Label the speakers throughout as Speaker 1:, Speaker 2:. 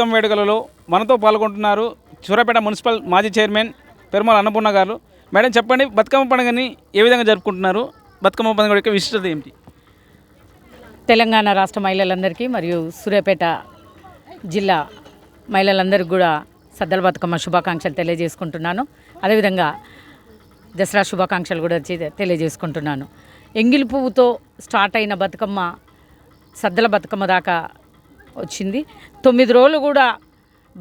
Speaker 1: బతుకమ్మ వేడుకలలో మనతో పాల్గొంటున్నారు సూర్యాపేట మున్సిపల్ మాజీ చైర్మన్ పెరుమాళ అన్నపూర్ణ గారు. మేడం చెప్పండి, బతుకమ్మ పండుగని ఏ విధంగా జరుపుకుంటున్నారు? బతుకమ్మ పండుగ యొక్క విశిష్టత ఏమిటి?
Speaker 2: తెలంగాణ రాష్ట్ర మహిళలందరికీ మరియు సూర్యాపేట జిల్లా మహిళలందరికీ కూడా సద్దల బతుకమ్మ శుభాకాంక్షలు తెలియజేసుకుంటున్నాను. అదేవిధంగా దసరా శుభాకాంక్షలు కూడా తెలియజేసుకుంటున్నాను. ఎంగిలి పువ్వుతో స్టార్ట్ అయిన బతుకమ్మ సద్దల బతుకమ్మ దాకా వచ్చింది. 9 రోజులు కూడా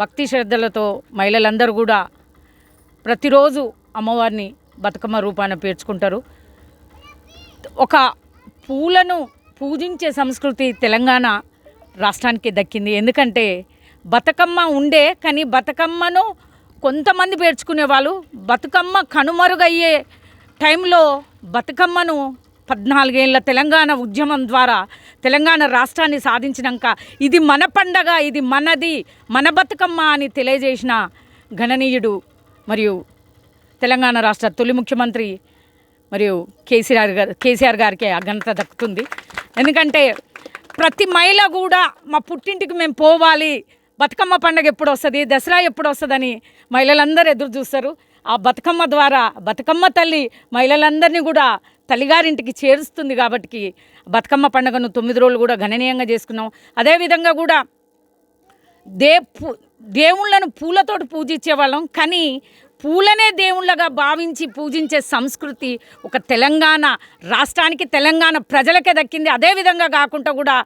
Speaker 2: భక్తి శ్రద్ధలతో మహిళలందరూ కూడా ప్రతిరోజు అమ్మవారిని బతుకమ్మ రూపాన పేర్చుకుంటారు. ఒక పూలను పూజించే సంస్కృతి తెలంగాణ రాష్ట్రానికి దక్కింది. ఎందుకంటే బతుకమ్మ ఉండే కానీ బతుకమ్మను కొంతమంది పేర్చుకునే వాళ్ళు. బతుకమ్మ కనుమరుగయ్యే టైంలో బతుకమ్మను 14 ఏళ్ళ తెలంగాణ ఉద్యమం ద్వారా తెలంగాణ రాష్ట్రాన్ని సాధించినాక ఇది మన పండగ, ఇది మనది, మన బతుకమ్మ అని తెలియజేసిన గణనీయుడు తెలంగాణ రాష్ట్ర తొలి ముఖ్యమంత్రి మరియు కేసీఆర్ గారికి ఆ ఘనత దక్కుతుంది. ఎందుకంటే ప్రతి మహిళ కూడా మా పుట్టింటికి మేము పోవాలి, బతుకమ్మ పండుగ ఎప్పుడు వస్తుంది, దసరా ఎప్పుడు వస్తుందని మహిళలందరూ ఎదురు చూస్తారు. ఆ బతుకమ్మ ద్వారా బతుకమ్మ తల్లి మహిళలందరినీ కూడా తల్లిగారింటికి చేరుస్తుంది. కాబట్టి బతుకమ్మ పండుగను 9 రోజులు కూడా గణనీయంగా చేసుకున్నాం. అదేవిధంగా కూడా దేవుళ్ళను పూలతోటి పూజించే వాళ్ళం, కానీ పూలనే దేవుళ్ళగా భావించి పూజించే సంస్కృతి ఒక తెలంగాణ రాష్ట్రానికి, తెలంగాణ ప్రజలకే దక్కింది. అదేవిధంగా కాకుండా కూడా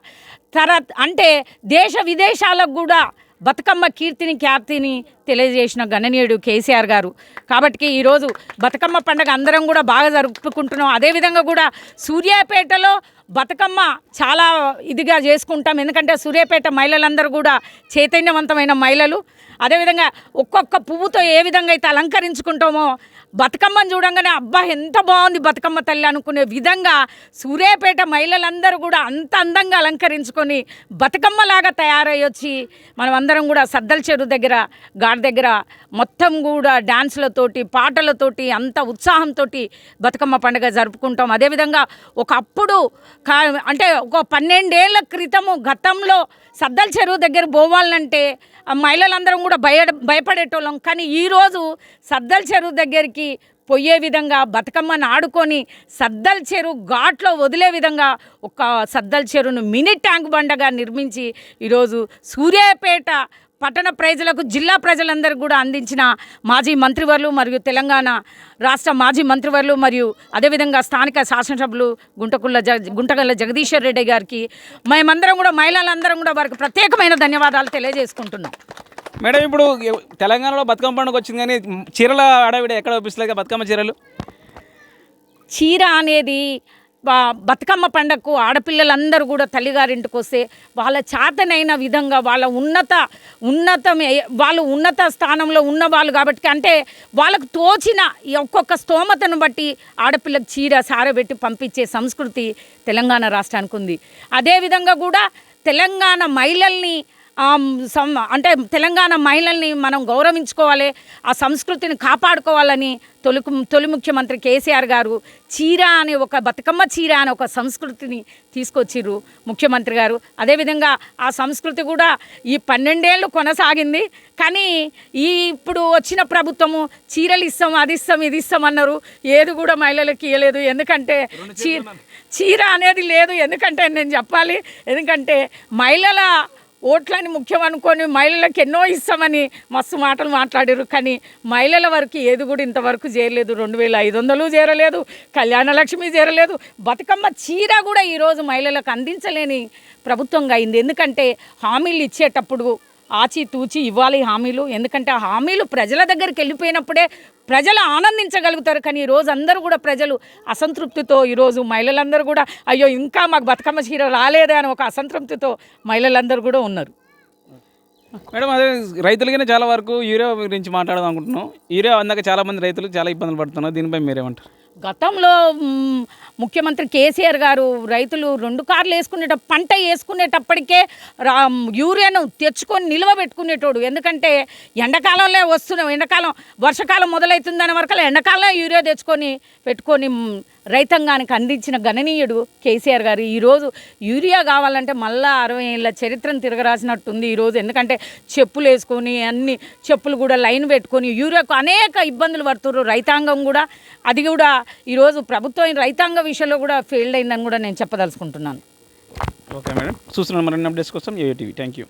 Speaker 2: అంటే దేశ విదేశాలకు కూడా బతుకమ్మ ఖ్యాతిని తెలియజేసిన గణనీయుడు కేసీఆర్ గారు. కాబట్టి ఈరోజు బతుకమ్మ పండుగ అందరం కూడా బాగా జరుపుకుంటున్నాం. అదేవిధంగా కూడా సూర్యాపేటలో బతుకమ్మ చాలా ఇదిగా చేసుకుంటాం. ఎందుకంటే సూర్యాపేట మహిళలందరూ కూడా చైతన్యవంతమైన మహిళలు. అదేవిధంగా ఒక్కొక్క పువ్వుతో ఏ విధంగా అయితే అలంకరించుకుంటామో బతుకమ్మను చూడంగానే అబ్బా ఎంత బాగుంది బతుకమ్మ తల్లి అనుకునే విధంగా సూర్యాపేట మహిళలందరూ కూడా అంత అందంగా అలంకరించుకొని బతుకమ్మలాగా తయారై వచ్చి మనమందరం కూడా సద్దల చెరువు దగ్గర గాడి దగ్గర మొత్తం కూడా డ్యాన్సులతోటి పాటలతోటి అంత ఉత్సాహంతో బతుకమ్మ పండుగ జరుపుకుంటాం. అదేవిధంగా ఒకప్పుడు అంటే ఒక 12 ఏళ్ల క్రితము గతంలో సద్దల చెరువు దగ్గర పోవాలంటే మహిళలందరం కూడా భయపడేటోళ్ళం. కానీ ఈరోజు సద్దల చెరువు దగ్గరికి పోయే విధంగా బతుకమ్మను ఆడుకొని సద్దల చెరువు ఘాట్లో వదిలే విధంగా ఒక సద్దల చెరువును మినీ ట్యాంక్ బండగా నిర్మించి ఈరోజు సూర్యాపేట పట్టణ ప్రజలకు, జిల్లా ప్రజలందరికీ కూడా అందించిన మాజీ మంత్రివర్యులు మరియు తెలంగాణ రాష్ట్ర మాజీ మంత్రివర్యులు మరియు అదేవిధంగా స్థానిక శాసనసభ్యులు గుంటగల్ల జగదీశ్వర్ రెడ్డి గారికి మేమందరం కూడా మహిళలందరం కూడా వారికి ప్రత్యేకమైన ధన్యవాదాలు తెలియజేసుకుంటున్నాం.
Speaker 1: మేడం, ఇప్పుడు తెలంగాణలో బతుకమ్మ పండుగ వచ్చింది, కానీ చీరల అడవిడ ఎక్కడ చూపిస్తుంది బతుకమ్మ చీరలు?
Speaker 2: చీర అనేది బతుకమ్మ పండగకు ఆడపిల్లలందరూ కూడా తల్లిగారింటికి వస్తే వాళ్ళ చేతనైన విధంగా వాళ్ళు ఉన్నత స్థానంలో ఉన్నవాళ్ళు కాబట్టి, అంటే వాళ్ళకు తోచిన ఒక్కొక్క స్తోమతను బట్టి ఆడపిల్లకు చీర సారబెట్టి పంపించే సంస్కృతి తెలంగాణ రాష్ట్రానికి ఉంది. అదేవిధంగా కూడా తెలంగాణ మహిళల్ని తెలంగాణ మహిళల్ని మనం గౌరవించుకోవాలి, ఆ సంస్కృతిని కాపాడుకోవాలని తొలి ముఖ్యమంత్రి కేసీఆర్ గారు చీర అనే ఒక బతుకమ్మ చీర అనే ఒక సంస్కృతిని తీసుకొచ్చిర్రు ముఖ్యమంత్రి గారు. అదేవిధంగా ఆ సంస్కృతి కూడా ఈ 12 ఏళ్ళు కొనసాగింది. కానీ ఇప్పుడు వచ్చిన ప్రభుత్వము చీరలు ఇస్తాం, అది ఇస్తాం, ఇది ఇస్తాం అన్నారు. ఏది కూడా మహిళలకు ఇవ్వలేదు. ఎందుకంటే చీర అనేది లేదు. ఎందుకంటే నేను చెప్పాలి, ఎందుకంటే మహిళల ఓట్లని ముఖ్యం అనుకొని మహిళలకు ఎన్నో ఇస్తామని మస్తు మాటలు మాట్లాడారు. కానీ మహిళల వరకు ఏది కూడా ఇంతవరకు చేరలేదు. 2500 చేరలేదు, కళ్యాణ లక్ష్మి చేరలేదు, బతుకమ్మ చీర కూడా ఈరోజు మహిళలకు అందించలేని ప్రభుత్వంగా అయింది. ఎందుకంటే హామీలు ఇచ్చేటప్పుడు ఆచితూచి ఇవ్వాలి హామీలు. ఎందుకంటే ఆ హామీలు ప్రజల దగ్గరికి వెళ్ళిపోయినప్పుడే ప్రజలు ఆనందించగలుగుతారు. కానీ ఈరోజు అందరూ కూడా ప్రజలు అసంతృప్తితో ఈరోజు మహిళలందరూ కూడా అయ్యో ఇంకా మాకు బతుకమ్మ చీర రాలేదా అని ఒక అసంతృప్తితో మహిళలందరూ కూడా ఉన్నారు.
Speaker 1: మేడం, అదే రైతులకైనా చాలా వరకు యూరియా గురించి మాట్లాడదాం అనుకుంటున్నాం. యూరియా అందాక చాలామంది రైతులు చాలా ఇబ్బందులు పడుతున్నారు. దీనిపై మీరేమంటారు?
Speaker 2: గతంలో ముఖ్యమంత్రి కేసీఆర్ గారు రైతులు 2 కార్లు పంట వేసుకునేటప్పటికే యూరియాను తెచ్చుకొని నిల్వ పెట్టుకునేటోడు. ఎందుకంటే ఎండాకాలంలో వర్షాకాలం మొదలవుతుందని వరకు ఎండాకాలంలో యూరియా తెచ్చుకొని పెట్టుకొని రైతాంగానికి అందించిన గణనీయుడు కేసీఆర్ గారు. ఈరోజు యూరియా కావాలంటే మళ్ళా 60 ఏళ్ళ చరిత్రను తిరగరాసినట్టుంది ఈరోజు. ఎందుకంటే చెప్పులు వేసుకొని అన్ని చెప్పులు కూడా లైన్ పెట్టుకొని యూరియాకు అనేక ఇబ్బందులు పడుతున్నారు రైతాంగం కూడా. అది కూడా ఈరోజు ప్రభుత్వం రైతాంగ విషయంలో కూడా ఫెయిల్డ్ అయిందని కూడా నేను చెప్పదలుచుకుంటున్నాను.
Speaker 1: ఓకే మేడం, చూస్తున్నాను మరిన్ని అప్డేట్స్ కోసం ఏటీవీ. Thank you.